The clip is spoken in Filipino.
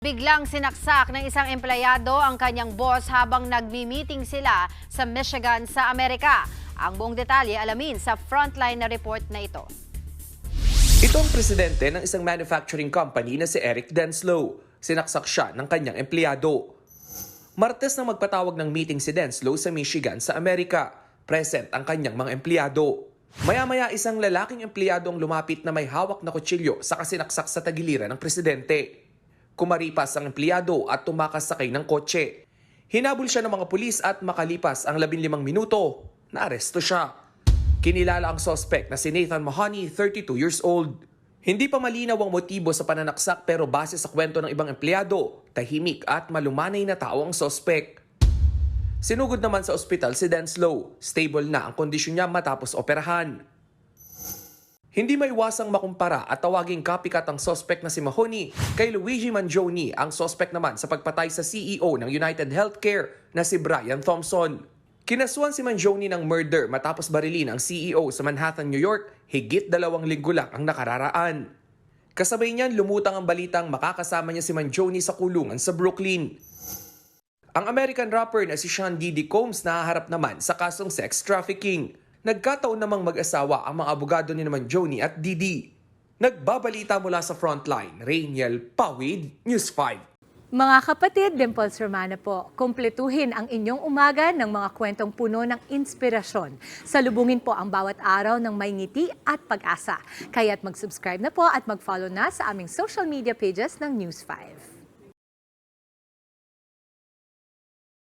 Biglang sinaksak ng isang empleyado ang kanyang boss habang nagmi-meeting sila sa Michigan sa Amerika. Ang buong detalye alamin sa frontline na report na ito. Ito ang presidente ng isang manufacturing company na si Eric Denslow. Sinaksak siya ng kanyang empleyado. Martes na magpatawag ng meeting si Denslow sa Michigan sa Amerika. Present ang kanyang mga empleyado. Maya-maya isang lalaking empleyado ang lumapit na may hawak na kutsilyo sa kasinaksak sa tagiliran ng presidente. Kumaripas ang empleyado at tumakas sakay ng kotse. Hinabol siya ng mga pulis at makalipas ang 15 minuto, naaresto siya. Kinilala ang suspect na si Nathan Mahoney, 32 years old. Hindi pa malinaw ang motibo sa pananaksak pero base sa kwento ng ibang empleyado, tahimik at malumanay na tao ang suspect. Sinugod naman sa ospital si Denslow. Stable na ang kondisyon niya matapos operahan. Hindi maiwasang makumpara at tawaging copycat ang suspect na si Mahoney kay Luigi Mangione, ang suspect naman sa pagpatay sa CEO ng United Healthcare na si Brian Thompson. Kinasuhan si Mangione ng murder matapos barilin ang CEO sa Manhattan, New York, higit 2 linggo lang ang nakararaan. Kasabay niyan lumutang ang balitang makakasama niya si Mangione sa kulungan sa Brooklyn. Ang American rapper na si Sean Diddy Combs nahaharap naman sa kasong sex trafficking. Nagkataon namang mag-asawa ang mga abogado ni Mangione at Diddy. Nagbabalita mula sa Frontline, Rainiel Pawid, News 5. Mga kapatid, Dimples Romana po, kumpletuhin ang inyong umaga ng mga kwentong puno ng inspirasyon. Salubungin po ang bawat araw ng may ngiti at pag-asa. Kaya't mag-subscribe na po at mag-follow na sa aming social media pages ng News 5.